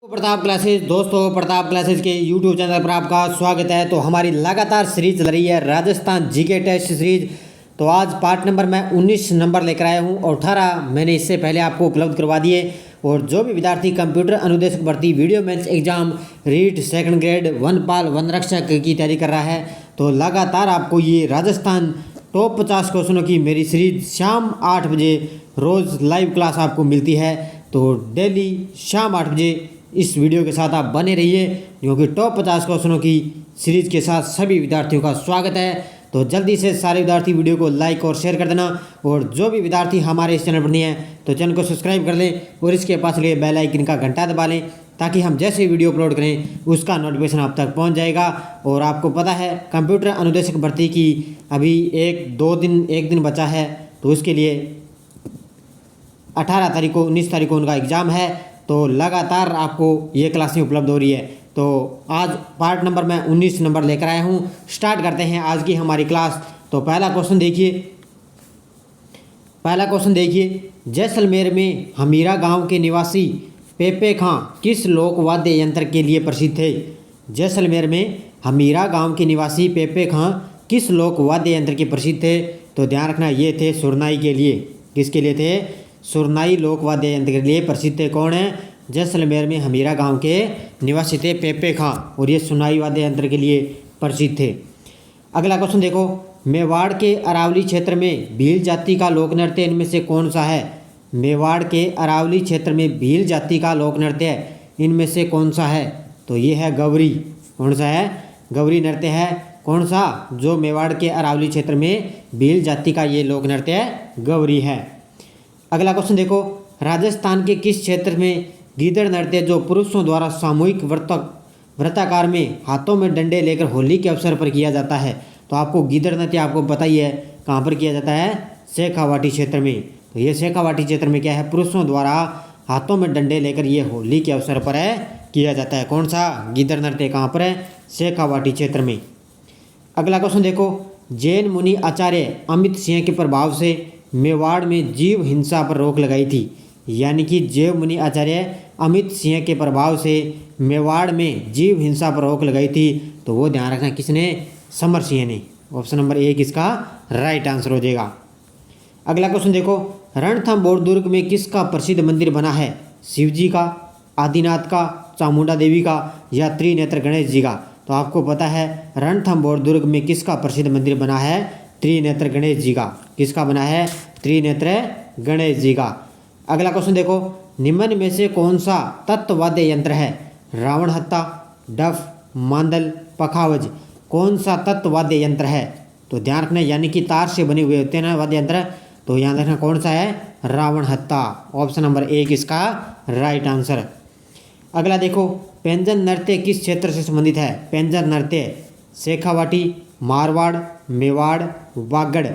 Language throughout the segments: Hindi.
प्रताप क्लासेस दोस्तों, प्रताप क्लासेस के यूट्यूब चैनल पर आपका स्वागत है। तो हमारी लगातार सीरीज चल रही है राजस्थान जीके टेस्ट सीरीज। तो आज पार्ट नंबर मैं 19 नंबर लेकर आया हूं और 18 मैंने इससे पहले आपको उपलब्ध करवा दिए। और जो भी विद्यार्थी कंप्यूटर अनुदेशक भर्ती video mains exam REET second grade वनपाल वनरक्षक की तैयारी कर रहा है, तो लगातार आपको ये राजस्थान टॉप 50 क्वेश्चनों की मेरी सीरीज शाम 8 बजे रोज़ लाइव क्लास आपको मिलती है। तो डेली शाम 8 बजे इस वीडियो के साथ आप बने रहिए, क्योंकि टॉप 50 क्वेश्चनों की सीरीज के साथ सभी विद्यार्थियों का स्वागत है। तो जल्दी से सारे विद्यार्थी वीडियो को लाइक और शेयर कर देना, और जो भी विद्यार्थी हमारे इस चैनल पर नहीं है तो चैनल को सब्सक्राइब कर लें और इसके पास लिए बेल आइकन का घंटा दबा लें, ताकि हम जैसे वीडियो अपलोड करें उसका नोटिफिकेशन आप तक पहुंच जाएगा। और आपको पता है कंप्यूटर अनुदेशक भर्ती की अभी एक दिन बचा है, तो उसके लिए 18 तारीख को 19 तारीख को उनका एग्ज़ाम है। तो लगातार आपको ये क्लासें उपलब्ध हो रही है। तो आज पार्ट नंबर मैं 19 नंबर लेकर आया हूँ। स्टार्ट करते हैं आज की हमारी क्लास। तो पहला क्वेश्चन देखिए, जैसलमेर में हमीरा गांव के निवासी पेपे खां किस लोक वाद्य यंत्र के लिए प्रसिद्ध थे? जैसलमेर में हमीरा गांव के निवासी पेपे खां किस लोक वाद्य यंत्र के प्रसिद्ध थे? तो ध्यान रखना, ये थे सुरनाई के लिए। किसके लिए थे? सुरनाई लोक वाद्य यंत्र के लिए प्रसिद्ध थे। कौन है? जैसलमेर में हमीरा गांव के निवासी थे पेपे खां, और ये सुरनाई वाद्य यंत्र के लिए प्रसिद्ध थे। अगला क्वेश्चन देखो, मेवाड़ के अरावली क्षेत्र में भील जाति का लोक नृत्य इनमें से कौन सा है? मेवाड़ के अरावली क्षेत्र में भील जाति का लोक नृत्य इनमें से कौन सा है? तो ये है गौरी। कौन सा है? गौरी नृत्य है। कौन सा? जो मेवाड़ के अरावली क्षेत्र में भील जाति का ये लोक नृत्य गौरी है। अगला क्वेश्चन देखो, राजस्थान के किस क्षेत्र में गीदड़ नृत्य जो पुरुषों द्वारा सामूहिक वृत्ताकार में हाथों में डंडे लेकर होली के अवसर पर किया जाता है? तो आपको गीदड़ नृत्य आपको पता ही है कहाँ पर किया जाता है? शेखावाटी क्षेत्र में। तो ये शेखावाटी क्षेत्र में क्या है? पुरुषों द्वारा हाथों में डंडे लेकर ये होली के अवसर पर किया जाता है। कौन सा? गीदड़ नृत्य कहाँ पर है? शेखावाटी क्षेत्र में। अगला क्वेश्चन देखो, जैन मुनि आचार्य अमित सिंह के प्रभाव से मेवाड़ में जीव हिंसा पर रोक लगाई थी। यानी कि जैन मुनि आचार्य अमित सिंह के प्रभाव से मेवाड़ में जीव हिंसा पर रोक लगाई थी। तो वो ध्यान रखना, किसने? समर सिंह ने। ऑप्शन नंबर 1 इसका राइट आंसर हो जाएगा। अगला क्वेश्चन देखो, रणथंभौर दुर्ग में किसका प्रसिद्ध मंदिर बना है? शिव जी का, आदिनाथ का, चामुंडा देवी का, या त्रिनेत्र गणेश जी का? तो आपको पता है रणथंभौर दुर्ग में किसका प्रसिद्ध मंदिर बना है? त्रिनेत्र गणेश जी का। किसका बना है? त्रिनेत्र गणेश जी का। अगला क्वेश्चन देखो, निम्न में से कौन सा तत्ववाद्य यंत्र है? रावण हत्ता, डफ, मांदल, पखावज। कौन सा तत्ववाद्य यंत्र है? तो ध्यान रखना, यानी कि तार से बने हुए होते हैं ना वाद्य यंत्र, तो याद रखना कौन सा है? रावण हत्ता। ऑप्शन नंबर 1 इसका राइट आंसर। अगला देखो, पैंजन नृत्य किस क्षेत्र से संबंधित है? पैंजन नृत्य शेखावाटी, मारवाड़, मेवाड़, वागड़।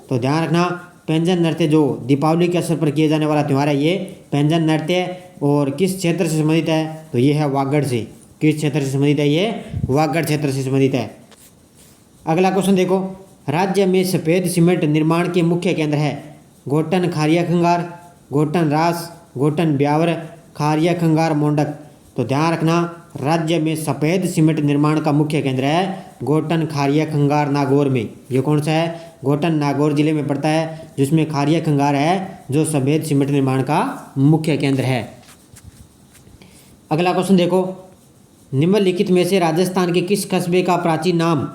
तो ध्यान रखना, पैंजन नृत्य जो दीपावली के अवसर पर किए जाने वाला त्यौहार है, ये पैंजन नृत्य और किस क्षेत्र से संबंधित है? तो ये है वागड़ से। किस क्षेत्र से संबंधित है? ये वागड़ क्षेत्र से संबंधित है। अगला क्वेश्चन देखो, राज्य में सफ़ेद सीमेंट निर्माण के मुख्य केंद्र है? गोटन खारिया खंगार, गोटन रास, गोटन ब्यावर, खारिया खंगार मोंडक। तो ध्यान रखना, राज्य में सफ़ेद सीमेंट निर्माण का मुख्य केंद्र है गोटन खारिया खंगार नागौर में। ये कौन सा है? गोटन नागौर जिले में पड़ता है, जिसमें खारिया खंगार है जो सफ़ेद सीमेंट निर्माण का मुख्य केंद्र है। अगला क्वेश्चन देखो, निम्नलिखित में से राजस्थान के किस कस्बे का प्राचीन नाम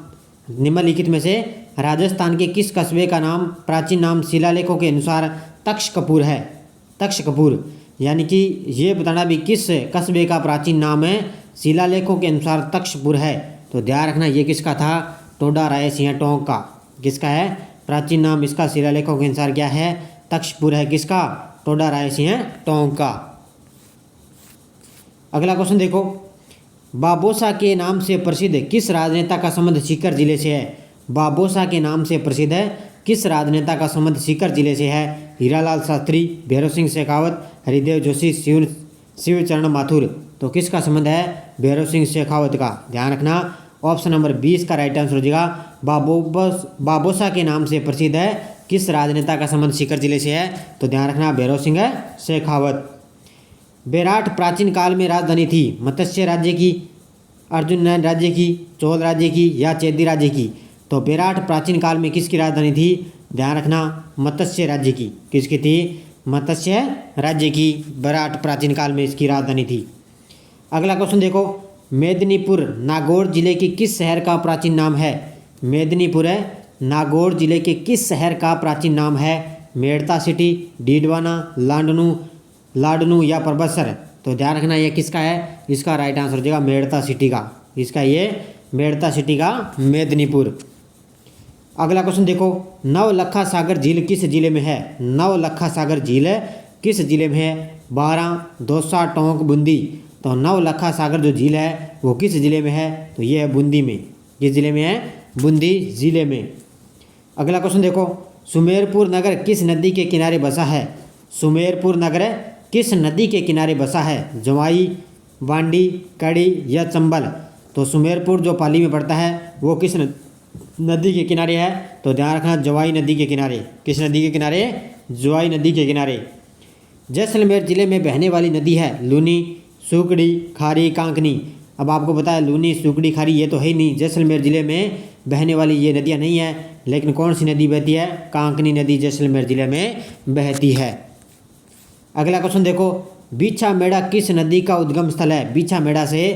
प्राचीन नाम शिलालेखों के अनुसार तक्ष कपूर है? तक्ष कपूर, यानी कि ये बताना भी किस कस्बे का प्राचीन नाम है शिलालेखों के अनुसार तक्षपुर है? तो ध्यान रखना, ये किसका था? टोडा रायसिंह टोंक का। किसका है प्राचीन नाम? इसका शिलालेखों के अनुसार क्या है? तक्षपुर है। किसका? टोडा रायसिंह टोंक का। अगला क्वेश्चन देखो, बाबोसा के नाम से प्रसिद्ध किस राजनेता का संबंध सीकर जिले से है? बाबोसा के नाम से प्रसिद्ध है किस राजनेता का संबंध सीकर जिले से है? हीरालाल शास्त्री, भैरव सिंह शेखावत, हरिदेव जोशी, शिवचरण माथुर। तो किसका संबंध है? भैरव सिंह शेखावत का। ध्यान रखना, ऑप्शन नंबर 20 का राइट आंसर हो जाएगा। बाबोसा के नाम से प्रसिद्ध है किस राजनेता का संबंध सीकर जिले से है? तो ध्यान रखना, भैरव सिंह शेखावत। बेराट प्राचीन काल में राजधानी थी मत्स्य राज्य की, अर्जुन राज्य की, चोल राज्य की या चेदी राज्य की। तो बेराट प्राचीन काल में किसकी राजधानी थी? ध्यान रखना, मत्स्य राज्य की। किसकी थी? मत्स्य राज्य की बेराट प्राचीन काल में इसकी राजधानी थी। अगला क्वेश्चन देखो, मेदिनीपुर नागौर जिले के किस शहर का प्राचीन नाम है? मेदिनीपुर नागौर जिले के किस शहर का प्राचीन नाम है? मेड़ता सिटी, डीडवाना, लाडनू या परबतसर। तो ध्यान रखना ये किसका है? इसका राइट आंसर हो जाएगा मेड़ता सिटी का। इसका ये मेड़ता सिटी का मेदिनीपुर। अगला क्वेश्चन देखो, नवलखा सागर झील किस जिले में है? नवलखा सागर झील किस जिले में है? बारां, दौसा, टोंक, बूंदी। तो नवलखा सागर जो झील है वो किस जिले में है? तो ये है बूंदी में। किस जिले में है? बूंदी जिले में। अगला क्वेश्चन देखो, सुमेरपुर नगर किस नदी के किनारे बसा है? सुमेरपुर नगर किस नदी के किनारे बसा है? जवाई, बांडी, कड़ी या चंबल। तो सुमेरपुर जो पाली में पड़ता है वो किस नदी के किनारे है? तो ध्यान रखना, जवाई नदी के किनारे। किस नदी के किनारे? जवाई नदी के किनारे। जैसलमेर जिले में बहने वाली नदी है लूनी, सुकड़ी, खारी, कांकनी। अब आपको पता है लूनी, सुकड़ी, खारी ये तो है ही नहीं, जैसलमेर जिले में बहने वाली ये नदियाँ नहीं है। लेकिन कौन सी नदी बहती है? कांकनी नदी जैसलमेर जिले में बहती है। अगला क्वेश्चन देखो, बीछा मेड़ा किस नदी का उद्गम स्थल है? बीछा मेड़ा से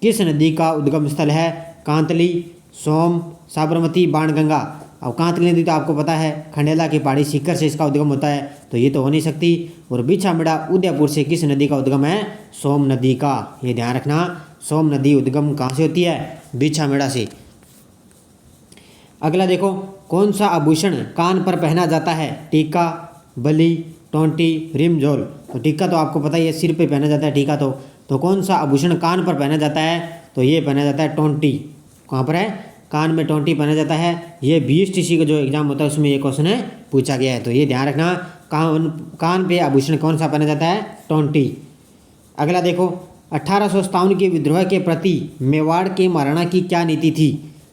किस नदी का उद्गम स्थल है? कांतली, सोम, साबरमती, बाणगंगा। अब कांतली नदी तो आपको पता है खंडेला की पहाड़ी शिखर से इसका उद्गम होता है, तो ये तो हो नहीं सकती। और बीछा मेड़ा उदयपुर से किस नदी का उद्गम है? सोम नदी का। ये ध्यान रखना, सोम नदी उद्गम कहाँ से होती है? बीछा मेड़ा से। अगला देखो, कौन सा आभूषण कान पर पहना जाता है? टीका, बली, टोंटी, रिमझोल। तो टीका तो आपको पता ही है सिर पे पहना जाता है टीका। तो कौन सा आभूषण कान पर पहना जाता है? तो ये पहना जाता है टोंटी। कहाँ पर है? कान में टोंटी पहना जाता है। ये BSTC का जो एग्जाम होता है उसमें ये क्वेश्चन है पूछा गया है। तो ये ध्यान रखना, कान पे आभूषण कौन सा पहना जाता है? टोंटी। अगला देखो, 1857 के विद्रोह के प्रति मेवाड़ के महाराणा की क्या नीति थी?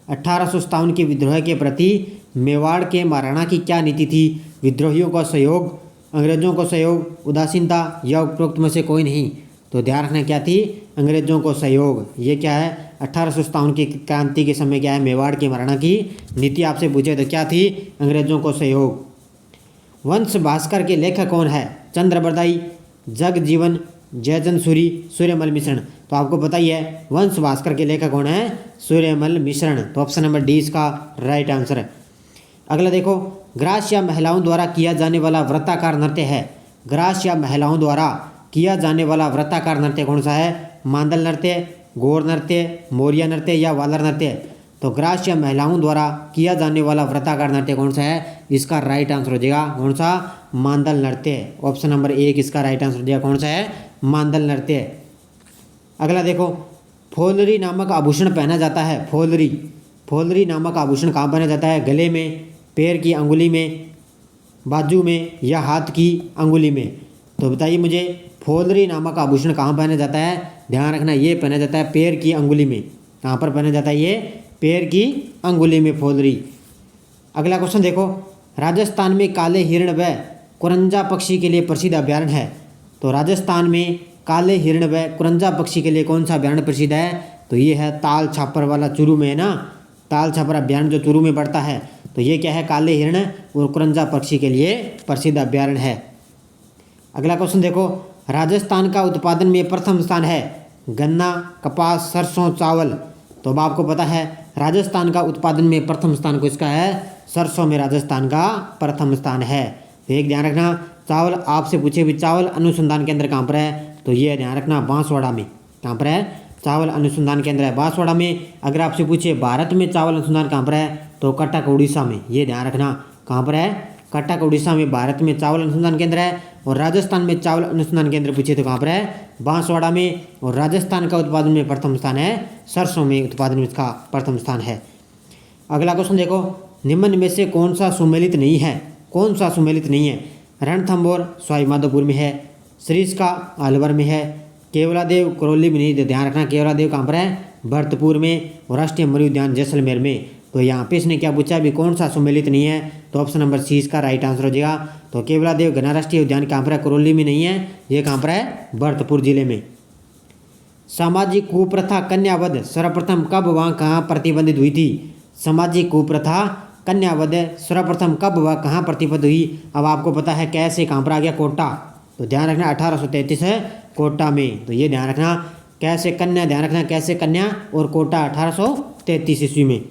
1857 के विद्रोह के प्रति मेवाड़ के महाराणा की क्या नीति थी? विद्रोहियों का सहयोग, अंग्रेजों को सहयोग, उदासीनता या उपरोक्त में से कोई नहीं। तो ध्यान रखना क्या थी? अंग्रेजों को सहयोग। ये क्या है? 1857 की क्रांति के समय क्या है? मेवाड़ के महाराणा की नीति आपसे पूछे तो क्या थी? अंग्रेजों को सहयोग। वंश भास्कर के लेखक कौन है? चंद्रबरदाई, जगजीवन, जयचंद सूरी, सूर्यमल मिश्रण। तो आपको पता ही है वंश भास्कर के लेखक कौन है? सूर्यमल मिश्रण। तो ऑप्शन नंबर डी इसका राइट आंसर है। अगला देखो, ग्रास या महिलाओं द्वारा किया जाने वाला वृत्ताकार नृत्य है। ग्रास या महिलाओं द्वारा किया जाने वाला वृत्ताकार नृत्य कौन सा है? मांदल नृत्य, गौर नृत्य, मोरिया नृत्य या वालर नृत्य। तो ग्रास या महिलाओं द्वारा किया जाने वाला वृत्ताकार नृत्य कौन सा है? इसका राइट आंसर हो जाएगा कौन सा? मांदल नृत्य। ऑप्शन नंबर 1 इसका राइट आंसर हो जाएगा कौन सा है? मांदल नृत्य। अगला देखो, फोलरी नामक आभूषण पहना जाता है। फोलरी नामक आभूषण कहाँ पहना जाता है? गले में, पैर की अंगुली में, बाजू में या हाथ की अंगुली में। तो बताइए मुझे, फोलरी नामक आभूषण कहाँ पहना जाता है? ध्यान रखना, ये पहना जाता है पैर की अंगुली में। कहाँ पर पहना जाता है? ये पैर की अंगुली में फोलरी। अगला क्वेश्चन देखो, राजस्थान में काले हिरण व कुरंजा पक्षी के लिए प्रसिद्ध अभ्यारण्य है। तो राजस्थान में काले हिरण व कुरंजा पक्षी के लिए कौन सा अभ्यारण्य प्रसिद्ध है? तो ये है ताल छापर वाला, चूरू में है ना, ताल छापर अभ्यारण्य जो चूरू में पड़ता है। तो ये क्या है? काले हिरण और कुरंजा पक्षी के लिए प्रसिद्ध अभ्यारण्य है। अगला क्वेश्चन देखो, राजस्थान का उत्पादन में प्रथम स्थान है गन्ना, कपास, सरसों, चावल। तो अब आपको पता है राजस्थान का उत्पादन में प्रथम स्थान किसका है? सरसों में राजस्थान का प्रथम स्थान है। तो एक ध्यान रखना, चावल आपसे पूछे भी चावल अनुसंधान केंद्र कहाँ पर है? तो ये ध्यान रखना बांसवाड़ा में। कहाँ पर है? चावल अनुसंधान केंद्र है बांसवाड़ा में। अगर आपसे पूछे भारत में चावल अनुसंधान कहाँ पर है? तो कटक उड़ीसा में। ये ध्यान रखना कहाँ पर है? कटक उड़ीसा में भारत में चावल अनुसंधान केंद्र है। और राजस्थान में चावल अनुसंधान केंद्र पूछे तो कहाँ पर है? बांसवाड़ा में। और राजस्थान का उत्पादन में प्रथम स्थान है सरसों में, उत्पादन में इसका प्रथम स्थान है। अगला क्वेश्चन देखो, निम्न में से कौन सा सुमेलित नहीं है? कौन सा सुमेलित नहीं है? रणथंभौर सवाईमाधोपुर में है, सरिस्का अलवर में है, केवलादेव करौली में नहीं। ध्यान रखना केवलादेव कहाँ पर है? भरतपुर में। और राष्ट्रीय मृग उद्यान जैसलमेर में। तो यहाँ पे इसने क्या पूछा, अभी कौन सा सुमेलित नहीं है, तो ऑप्शन नंबर सी इसका राइट आंसर हो जाएगा। तो केवलादेव घना राष्ट्रीय उद्यान कहाँ पर है, करौली में नहीं है, ये कहाँ पर है, भरतपुर जिले में। सामाजिक कुप्रथा कन्यावध सर्वप्रथम कब वहाँ कहाँ प्रतिबंधित हुई थी। सामाजिक कुप्रथा कन्यावध सर्वप्रथम कब व कहाँ प्रतिबद्ध हुई। अब आपको पता है कैसे कहाँ पर आ गया, कोटा। तो ध्यान रखना 1833 है कोटा में। तो ये ध्यान रखना कैसे कन्या, ध्यान रखना कैसे कन्या और कोटा 1833 ईस्वी में।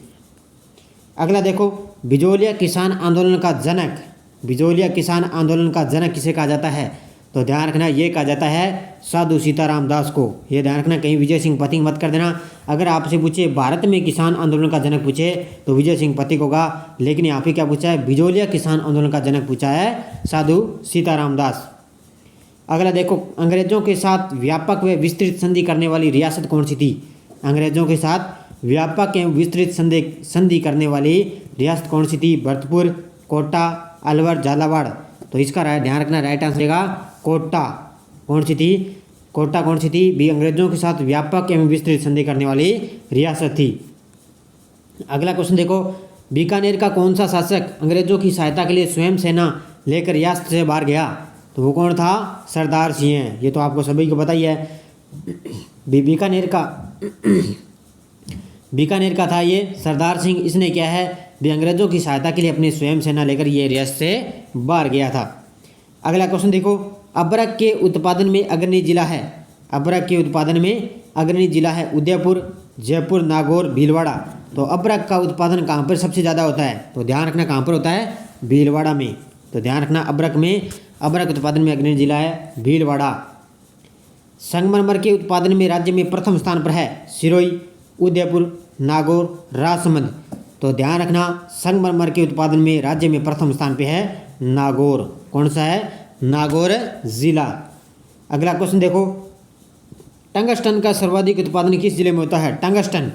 अगला देखो, बिजोलिया किसान आंदोलन का जनक, बिजोलिया किसान आंदोलन का जनक किसे कहा जाता है। तो ध्यान रखना ये कहा जाता है साधु सीताराम दास को। ये ध्यान रखना कहीं विजय सिंह पथिक मत कर देना। अगर आपसे पूछे भारत में किसान आंदोलन का जनक पूछे तो विजय सिंह पथिक होगा, लेकिन यहाँ पे क्या पूछा है, बिजोलिया किसान आंदोलन का जनक पूछा है साधु सीताराम दास। अगला देखो, अंग्रेजों के साथ व्यापक व विस्तृत संधि करने वाली रियासत कौन सी थी। अंग्रेजों के साथ व्यापक एवं विस्तृत संधि करने वाली रियासत कौन सी थी। भरतपुर, कोटा, अलवर, झालावाड़। तो इसका ध्यान रखना राइट आंसर रहेगा कोटा। कौन सी थी, कोटा कौन सी थी, भी अंग्रेजों के साथ व्यापक एवं विस्तृत संधि करने वाली रियासत थी। अगला क्वेश्चन देखो, बीकानेर का कौन सा शासक अंग्रेजों की सहायता के लिए स्वयं सेना लेकर रियासत से बाहर गया। तो वो कौन था, सरदार सिंह। ये तो आपको सभी को पता ही है। बीकानेर का था ये सरदार सिंह। इसने क्या है, भी अंग्रेजों की सहायता के लिए अपनी स्वयं सेना लेकर ये रियासत से बाहर गया था। अगला क्वेश्चन देखो, अबरक के उत्पादन में अग्रणी जिला है। अबरक के उत्पादन में अग्रणी जिला है उदयपुर, जयपुर, नागौर, भीलवाड़ा। तो अबरक का उत्पादन कहाँ पर सबसे ज़्यादा होता है। तो ध्यान रखना कहाँ पर होता है, भीलवाड़ा में। तो ध्यान रखना अबरक उत्पादन में अग्रणी जिला है भीलवाड़ा। संगमरमर के उत्पादन में राज्य में प्रथम स्थान पर है सिरोही, उदयपुर, नागौर, राजसमंद। तो ध्यान रखना संगमरमर के उत्पादन में राज्य में प्रथम स्थान पे है नागौर। कौन सा है, नागौर जिला। अगला क्वेश्चन देखो, टंगस्टन का सर्वाधिक उत्पादन किस जिले में होता है। टंगस्टन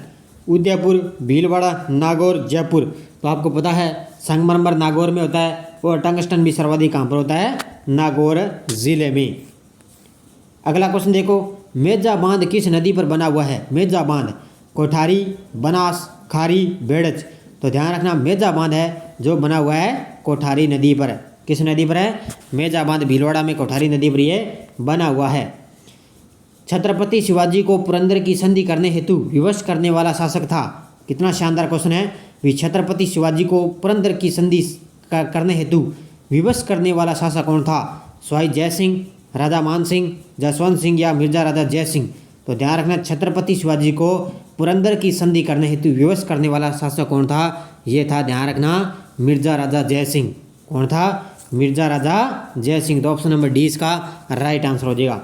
उदयपुर, भीलवाड़ा, नागौर, जयपुर। तो आपको पता है संगमरमर नागौर में होता है और टंगस्टन भी सर्वाधिक कहाँ पर होता है, नागौर जिले में। अगला क्वेश्चन देखो, मेजा बांध किस नदी पर बना हुआ है। मेजा बांध कोठारी, बनास, खारी, बेड़च। तो ध्यान रखना मेजा बांध है जो बना हुआ है कोठारी नदी पर। किस नदी पर है, मेजा बांध भीलवाड़ा में कोठारी नदी पर ये बना हुआ है। छत्रपति शिवाजी को पुरंदर की संधि करने हेतु विवश करने वाला शासक था। कितना शानदार क्वेश्चन है। छत्रपति शिवाजी को पुरंदर की संधि करने हेतु विवश करने वाला शासक कौन था। सवाई जय सिंह, राजा मान सिंह, जसवंत सिंह या मिर्जा राजा जय सिंह। तो ध्यान रखना छत्रपति शिवाजी को पुरंदर की संधि करने हेतु विवश करने वाला शासक कौन था। ये था, ध्यान रखना, मिर्जा राजा जय सिंह। कौन था, मिर्जा राजा जय सिंह। तो ऑप्शन नंबर डी इसका राइट आंसर हो जाएगा।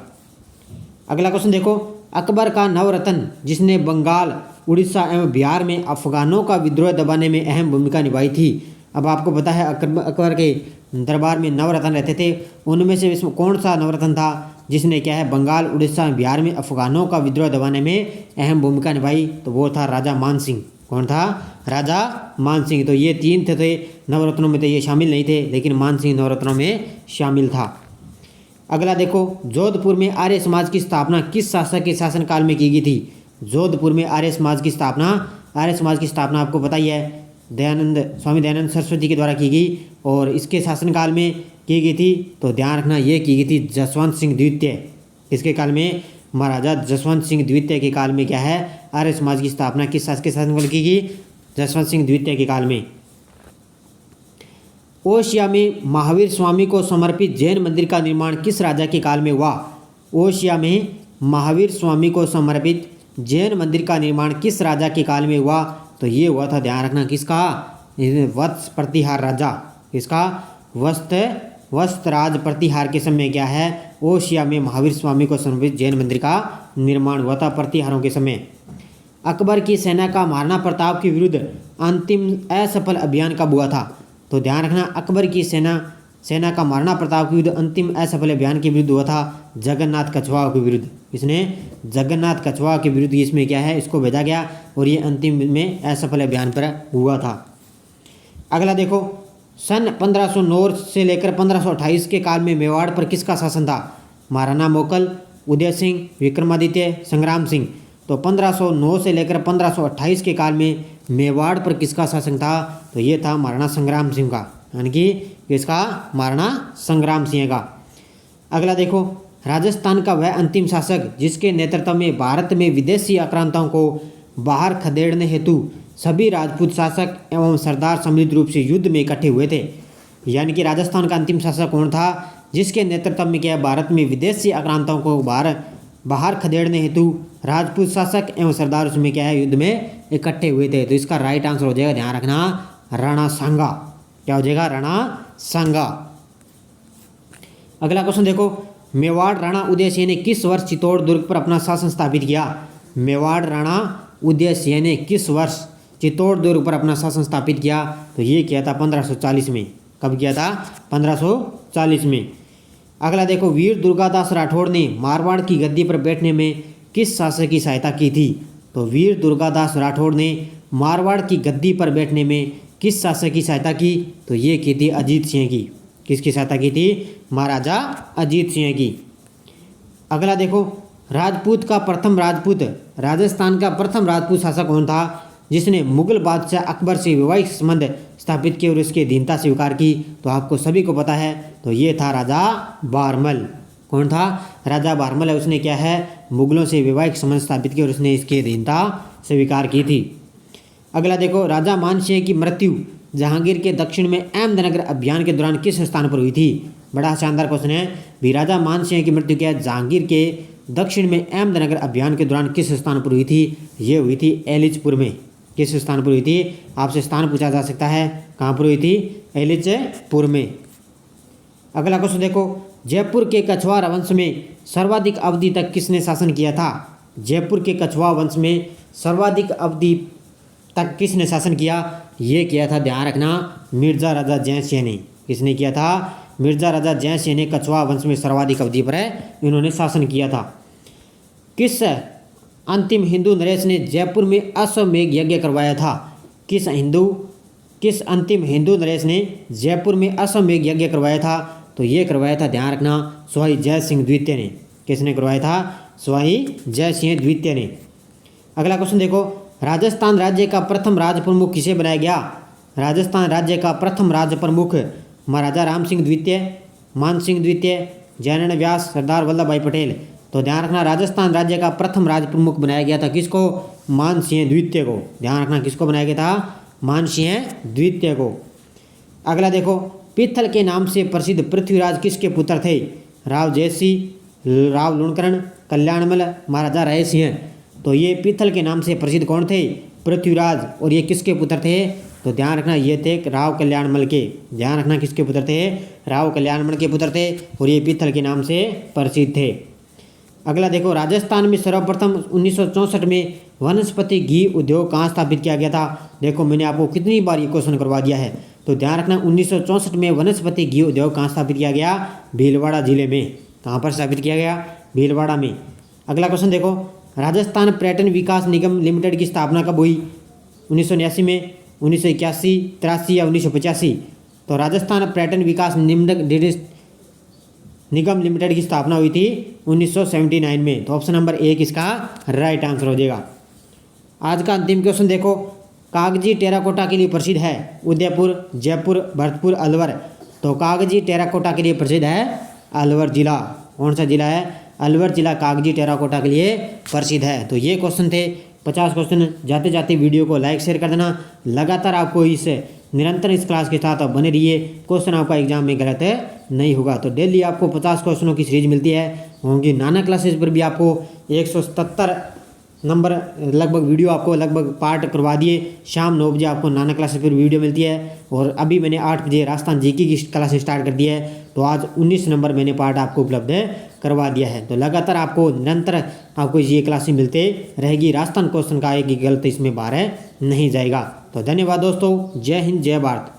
अगला क्वेश्चन देखो, अकबर का नवरत्न जिसने बंगाल, उड़ीसा एवं बिहार में अफगानों का विद्रोह दबाने में अहम भूमिका निभाई थी। अब आपको पता है अकबर के दरबार में नवरत्न रहते थे, उनमें से इसमें कौन सा नवरत्न था जिसने क्या है बंगाल, उड़ीसा, बिहार में अफगानों का विद्रोह दबाने में अहम भूमिका निभाई। तो वो था राजा मान सिंह। कौन था, राजा मान सिंह। तो ये तीन थे नवरत्नों में, तो ये शामिल नहीं थे, लेकिन मान सिंह नवरत्नों में शामिल था। अगला देखो, जोधपुर में आर्य समाज की स्थापना किस शासक के शासनकाल में की गई थी। जोधपुर में आर्य समाज की स्थापना आपको पता ही है स्वामी दयानंद सरस्वती के द्वारा की गई और इसके शासनकाल में की गई थी। तो ध्यान रखना ये की गई थी जसवंत सिंह द्वितीय। इसके काल में महाराजा जसवंत सिंह द्वितीय के काल में क्या है, आर्य समाज की स्थापना किस शासक के शासनकाल की गई, जसवंत सिंह द्वितीय के काल में। ओशिया में महावीर स्वामी को समर्पित जैन मंदिर का निर्माण किस राजा के काल में हुआ। ओशिया में महावीर स्वामी को समर्पित जैन मंदिर का निर्माण किस राजा के काल में हुआ। तो ये हुआ था, ध्यान रखना, किसका, वत्स प्रतिहार राजा। किसका, वस्त्रराज प्रतिहार के समय क्या है, ओशिया में महावीर स्वामी को समर्पित जैन मंदिर का निर्माण हुआ था प्रतिहारों के समय। अकबर की सेना का महाराणा प्रताप के विरुद्ध अंतिम असफल अभियान कब हुआ था। तो ध्यान रखना अकबर की सेना का महाराणा प्रताप के विरुद्ध अंतिम असफल अभियान के विरुद्ध हुआ था जगन्नाथ कछवाहा के विरुद्ध। इसने जगन्नाथ कछवाहा के विरुद्ध इसमें क्या है, इसको भेजा गया और ये अंतिम में असफल अभियान पर हुआ था। अगला देखो, सन 1509 से लेकर 1528 के काल में मेवाड़ पर किसका शासन था। महाराणा मोकल, उदय सिंह, विक्रमादित्य, संग्राम सिंह। तो 1509 से लेकर 1528 के काल में मेवाड़ पर किसका शासन था? तो ये था महाराणा संग्राम सिंह का, यानी कि किसका? महाराणा संग्राम सिंह का। अगला देखो, राजस्थान का वह अंतिम शासक जिसके नेतृत्व में भारत में विदेशी आक्रांताओं को बाहर खदेड़ने हेतु सभी राजपूत शासक एवं सरदार सम्मिलित रूप से युद्ध में इकट्ठे हुए थे। यानी कि राजस्थान का अंतिम शासक कौन था? जिसके नेतृत्व में क्या भारत में विदेशी आक्रांताओं को बाहर खदेड़ने हेतु राजपूत शासक एवं सरदार उसमें क्या है युद्ध में इकट्ठे हुए थे। तो इसका राइट आंसर हो जाएगा, ध्यान रखना, राणा सांगा। क्या हो जाएगा? राणा सांगा। अगला क्वेश्चन देखो, मेवाड़ राणा उदय सिंह ने किस वर्ष चित्तौड़ दुर्ग पर अपना शासन स्थापित किया? मेवाड़ राणा उदय सिंह ने किस वर्ष चित्तौड़ दुर्ग पर अपना शासन स्थापित किया? तो ये किया था 1540 में। कब किया था? 1540 में। अगला देखो, वीर दुर्गादास राठौड़ ने मारवाड़ की गद्दी पर बैठने में किस शासक की सहायता की थी? तो वीर दुर्गादास राठौड़ ने मारवाड़ की गद्दी पर बैठने में किस शासक की सहायता की? तो ये की थी अजीत सिंह की। किसकी सहायता की थी? महाराजा अजीत सिंह की। अगला देखो, राजपूत का प्रथम राजपूत, राजस्थान का प्रथम राजपूत शासक कौन था जिसने मुगल बादशाह अकबर से वैवाहिक संबंध स्थापित किए और उसकी अधीनता स्वीकार की? तो आपको सभी को पता है, तो ये था राजा बारमल। कौन था? राजा बारमल है। उसने क्या है? मुगलों से वैवाहिक संबंध स्थापित किए और उसने इसकी अधीनता स्वीकार की थी। अगला देखो, राजा मानसिंह की मृत्यु जहांगीर के दक्षिण में अहमदनगर अभियान के दौरान किस स्थान पर हुई थी? बड़ा शानदार क्वेश्चन है भी। राजा मानसिंह की मृत्यु क्या है? जहांगीर के दक्षिण में अहमदनगर अभियान के दौरान किस स्थान पर हुई थी? ये हुई थी एलिचपुर में। किस स्थान पर हुई थी? आपसे स्थान पूछा जा सकता है, कहाँ पर हुई थी? एलिचपुर में। अगला क्वेश्चन देखो, जयपुर के कछवार वंश में सर्वाधिक अवधि तक किसने शासन किया था? जयपुर के कछवार वंश में सर्वाधिक अवधि तक किसने शासन किया? ये किया था, ध्यान रखना, मिर्जा राजा जयसिंह ने। किसने किया था? मिर्जा राजा जयसिंह ने कछवार वंश में सर्वाधिक अवधि पर इन्होंने शासन किया था। किस अंतिम हिंदू नरेश ने जयपुर में अश्वमेघ यज्ञ करवाया था? किस अंतिम हिंदू नरेश ने जयपुर में अश्वमेघ यज्ञ करवाया था? तो ये करवाया था, ध्यान रखना, स्वाही जय सिंह द्वितीय ने। किसने करवाया था? स्वाही जय सिंह द्वितीय ने। अगला क्वेश्चन देखो, राजस्थान राज्य का प्रथम राज प्रमुख किसे बनाया गया? राजस्थान राज्य का प्रथम राज प्रमुख महाराजा राम सिंह द्वितीय, मान सिंह द्वितीय, जयनारायण व्यास, सरदार वल्लभ भाई पटेल। तो ध्यान रखना, राजस्थान राज्य का प्रथम राज प्रमुख बनाया गया था किसको? मान सिंह द्वितीय को। ध्यान रखना, किसको बनाया गया था? मान सिंह द्वितीय को। अगला देखो, पित्थल के नाम से प्रसिद्ध पृथ्वीराज किसके पुत्र थे? राव जयसिंह, राव लुणकरण, कल्याणमल, महाराजा राय सिंह। तो ये पित्थल के नाम से प्रसिद्ध कौन थे? पृथ्वीराज। और ये किसके पुत्र थे? तो ध्यान रखना, ये थे राव कल्याणमल के। ध्यान रखना, किसके पुत्र थे? राव कल्याणमल के पुत्र थे और ये पित्थल के नाम से प्रसिद्ध थे। अगला देखो, राजस्थान में सर्वप्रथम 1964 में वनस्पति घी उद्योग कहाँ स्थापित किया गया था? देखो मैंने आपको कितनी बार ये क्वेश्चन करवा दिया है। तो ध्यान रखना, 1964 में वनस्पति घी उद्योग कहाँ स्थापित किया गया? भीलवाड़ा जिले में। कहाँ पर स्थापित किया गया? भीलवाड़ा में। अगला क्वेश्चन देखो, राजस्थान पर्यटन विकास निगम लिमिटेड की स्थापना कब हुई? 1989 में, 1981, 83 या 1985? तो राजस्थान पर्यटन विकास निगम लिमिटेड की स्थापना हुई थी 1979 में। तो ऑप्शन नंबर 1 इसका राइट आंसर हो जाएगा। आज का अंतिम क्वेश्चन देखो, कागजी टेराकोटा के लिए प्रसिद्ध है उदयपुर, जयपुर, भरतपुर, अलवर। तो कागजी टेराकोटा के लिए प्रसिद्ध है अलवर जिला। कौन सा जिला है? अलवर जिला कागजी टेराकोटा के लिए प्रसिद्ध है। तो ये क्वेश्चन थे 50 क्वेश्चन। जाते जाते वीडियो को लाइक शेयर कर देना। लगातार आपको इस निरंतर इस क्लास के साथ आप बने रहिए। क्वेश्चन आपका एग्जाम में गलत नहीं होगा। तो डेली आपको 50 क्वेश्चनों की सीरीज मिलती है होंगी। नाना क्लासेस पर भी आपको 177 नंबर लगभग वीडियो आपको लगभग पार्ट करवा दिए। शाम 9 बजे आपको नाना क्लासेस पर वीडियो मिलती है और अभी मैंने 8 बजे राजस्थान जीके की क्लास स्टार्ट कर दी है। तो आज 19 नंबर मैंने पार्ट आपको उपलब्ध करवा दिया है। तो लगातार आपको निरंतर आपको ये क्लासेस मिलते रहेगी। राजस्थान क्वेश्चन का एक गलत इसमें बाहर नहीं जाएगा। तो धन्यवाद दोस्तों। जय हिंद, जय भारत।